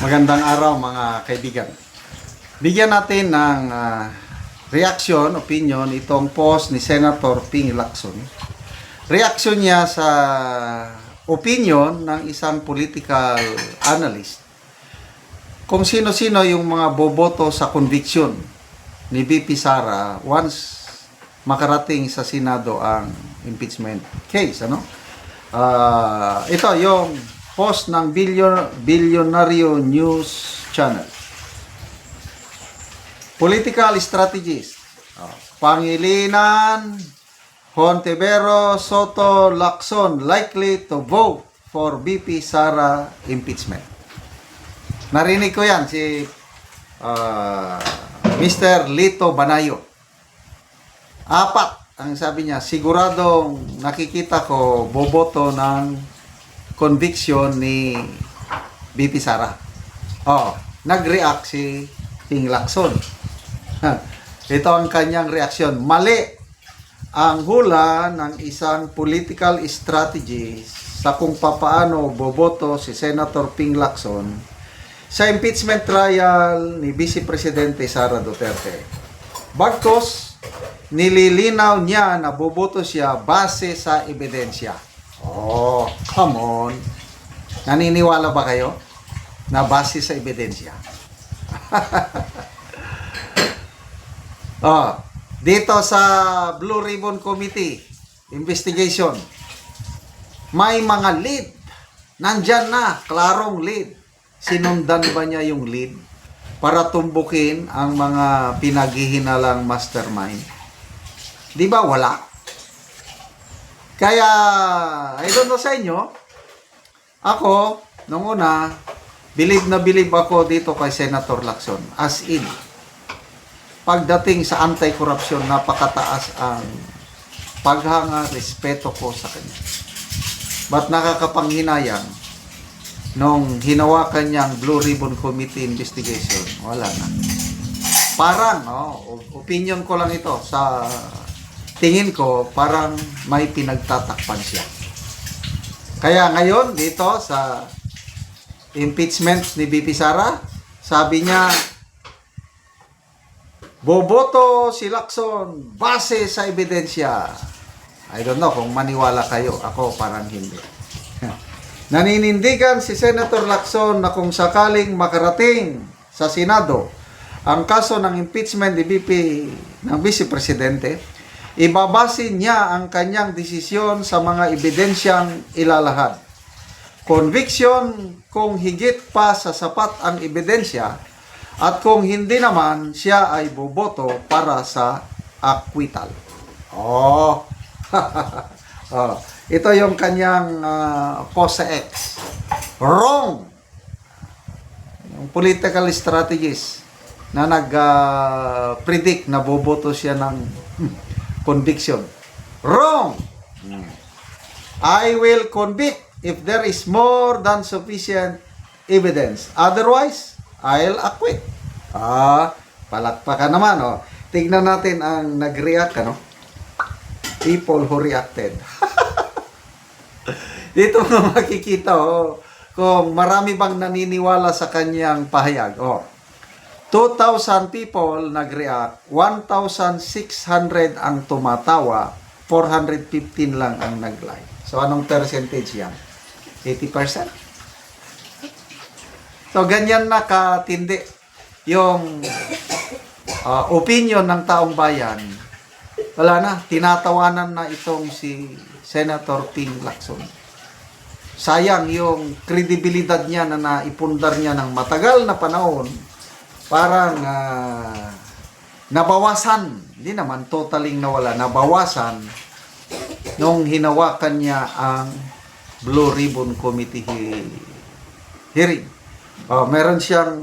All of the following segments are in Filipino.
Magandang araw mga kaibigan. Bigyan natin ng reaction, opinion itong post ni Senator Ping Lacson. Reaction niya sa opinion ng isang political analyst kung sino-sino yung mga boboto sa conviction ni VP Sara once makarating sa Senado ang impeachment case. Ito yung post ng Bilyonaryo News Channel. Political strategies. Pangilinan, Hontiveros, Soto, Lacson likely to vote for VP Sara impeachment. Narinig ko yan si Mr. Lito Banayo. Apat ang sabi niya, siguradong nakikita ko boboto ng conviction ni VP Sara. Nag-react si Ping Lacson. Ito ang kanyang reaksyon. Mali ang hula ng isang political strategy sa kung papaano boboto si Senator Ping Lacson sa impeachment trial ni Vice Presidente Sara Duterte. Bagkus, nililinaw niya na boboto siya base sa ebidensya. Come on. Naniniwala ba kayo na base sa ebidensya? Dito sa Blue Ribbon Committee investigation, may mga lead. Nandyan na, klarong lead. Sinundan ba niya yung lead para tumbukin ang mga pinaghihinalang mastermind? Di ba wala? Kaya, I don't know sa inyo, ako, nung una, believe ako dito kay Senator Lacson. As in, pagdating sa anti-corruption, napakataas ang paghanga, respeto ko sa kanya. But nakakapanghinayang, nung hinawakan niyang Blue Ribbon Committee investigation, wala na. Parang, opinion ko lang ito, sa tingin ko, parang may pinagtatakpan siya. Kaya ngayon, dito sa impeachment ni VP Sara, sabi niya, boboto si Lacson base sa ebidensya. I don't know kung maniwala kayo. Ako parang hindi. Naninindigan si Senator Lacson na kung sakaling makarating sa Senado ang kaso ng impeachment ni VP ng Vice Presidente, ibabase niya ang kanyang desisyon sa mga ebidensyang ilalahad. Conviction kung higit pa sa sapat ang ebidensya, at kung hindi naman, siya ay boboto para sa acquittal. Ito yung kanyang post sa X. Wrong! Yung political strategies na nag-predict na boboto siya ng conviction. Wrong! I will convict if there is more than sufficient evidence. Otherwise, I'll acquit. Palakpakan naman. Tignan natin ang nag-react. People who reacted. Dito mo makikita kung marami bang naniniwala sa kanyang pahayag. 2,000 people nag-react, 1,600 ang tumatawa, 415 lang ang nag-like. So anong percentage yan? 80%? So ganyan na katindi yung opinion ng taong bayan. Wala na, tinatawanan na itong si Senator Ping Lacson. Sayang yung kredibilidad niya na naipundar niya ng matagal na panahon, parang nabawasan, hindi naman totaling nawala, nabawasan nung hinawakan niya ang Blue Ribbon Committee hearing. Meron siyang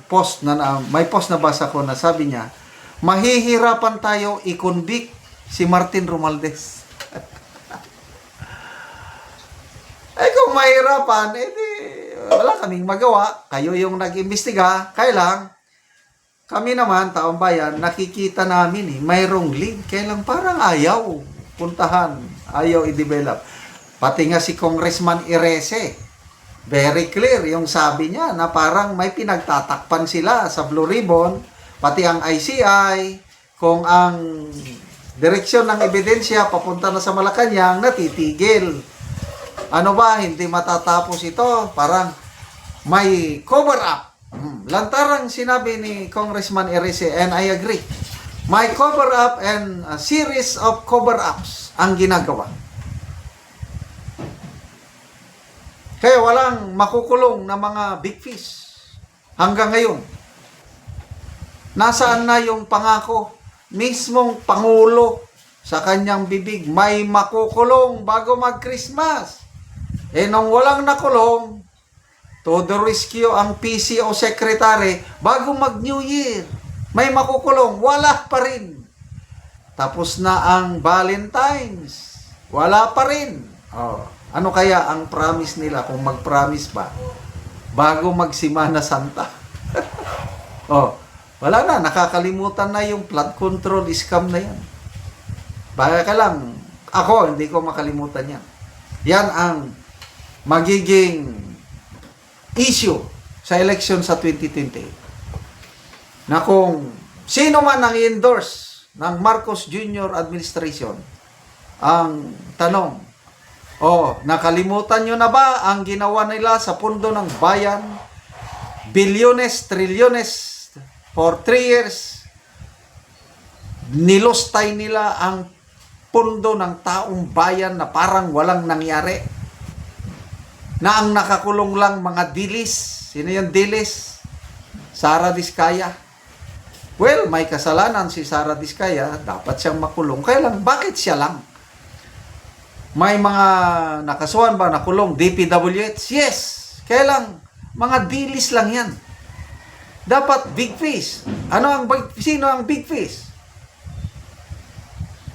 post may post na basa ko na sabi niya, mahihirapan tayo i-convict si Martin Romualdez. Kung mahirapan, wala kaming magawa. Kayo yung nag-imbestiga. Kailang, kami naman, taong bayan, nakikita namin mayroong lead. Kailang parang ayaw puntahan, ayaw i-develop. Pati nga si Congressman Irese, Very clear yung sabi niya na parang may pinagtatakpan sila sa Blue Ribbon, pati ang ICI, kung ang direksyon ng ebidensya papunta na sa Malacanang, natitigil. Ano ba, hindi matatapos ito? Parang may cover up. Lantarang sinabi ni Congressman Erice, and I agree. May cover up and a series of cover ups ang ginagawa. Kaya walang makukulong na mga big fish hanggang ngayon. Nasaan na yung pangako? Mismong Pangulo sa kanyang bibig, may makukulong bago mag-Christmas. Eh nung walang nakulong, to the rescue ang PCO Secretary bago mag-New Year. May makukulong, wala pa rin. Tapos na ang Valentine's, wala pa rin. Oh. Ano kaya ang promise nila kung mag-promise ba? Bago magsimana Santa. Oh, wala na, nakakalimutan na yung flood control scam na yan. Baka lang, ako hindi ko makalimutan yan. Yan ang magiging issue sa election sa 2028. Na kung sino man ang endorse ng Marcos Jr. administration, ang tanong, nakalimutan nyo na ba ang ginawa nila sa pundo ng bayan? Bilyones, trilyones for 3 years. Nilostay nila ang pundo ng taong bayan na parang walang nangyari. Na ang nakakulong lang mga dilis. Sino yung dilis? Sara Diskaya. Well, may kasalanan si Sara Diskaya. Dapat siyang makulong. Kaya lang, bakit siya lang? May mga nakasuhan ba nakulong? DPWH? Yes. Kaya lang, mga dilis lang yan. Dapat big fish. Sino ang big fish?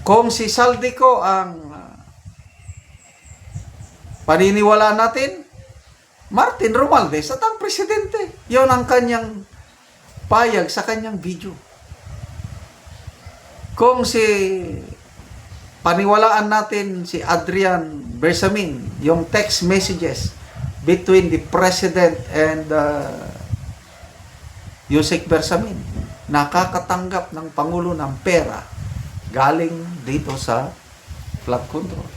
Kung si Saldico ang paniniwalaan natin, Martin Romualdez at ang presidente. Yon ang kanyang payag sa kanyang video. Kung si paniwalaan natin si Adrian Bersamin, yung text messages between the President and Yusek Bersamin, nakakatanggap ng Pangulo ng pera galing dito sa flood control.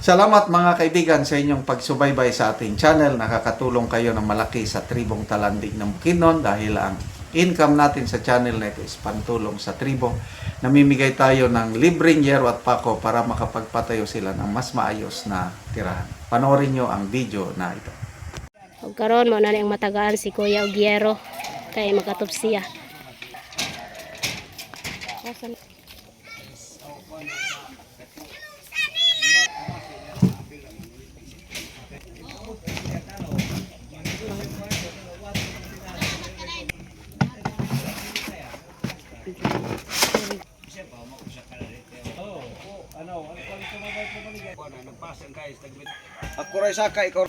Salamat mga kaibigan sa inyong pagsubaybay sa ating channel. Nakakatulong kayo ng malaki sa tribong Talandig ng Bukidnon dahil ang income natin sa channel na ito is pantulong sa tribo. Namimigay tayo ng libreng yero at pako para makapagpatayo sila ng mas maayos na tirahan. Panoorin nyo ang video na ito. Ug karon mo na ang matagaan si Kuya Ogiero kay makatupsiya. Ako rin saka ikaw.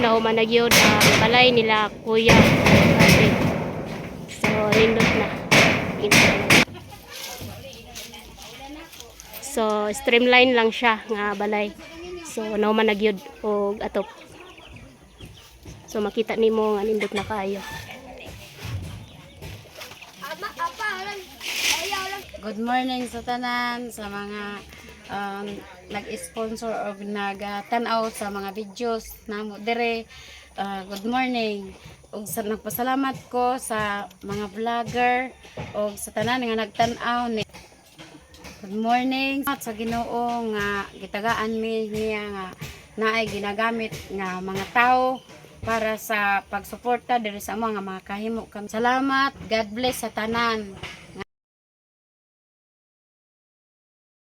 Nahuman na yun ang balay nila Kuya Ate. So nindot na. So streamline lang siya nga balay. So nahuman na yun og atop. So makita nimo nga nindot na kayo. Good morning sa tanan, sa mga nag-sponsor o nag-tanaw sa mga videos namo dire. Good morning. Ug sa nagpasalamat ko sa mga vlogger o sa tanan nga nagtanaw ni. Good Good morning sa Ginoo nga gitagaan mi niya nga naay ginagamit nga mga tao para sa pagsuporta diri sa mga kahimo kami. Salamat, God bless sa tanan.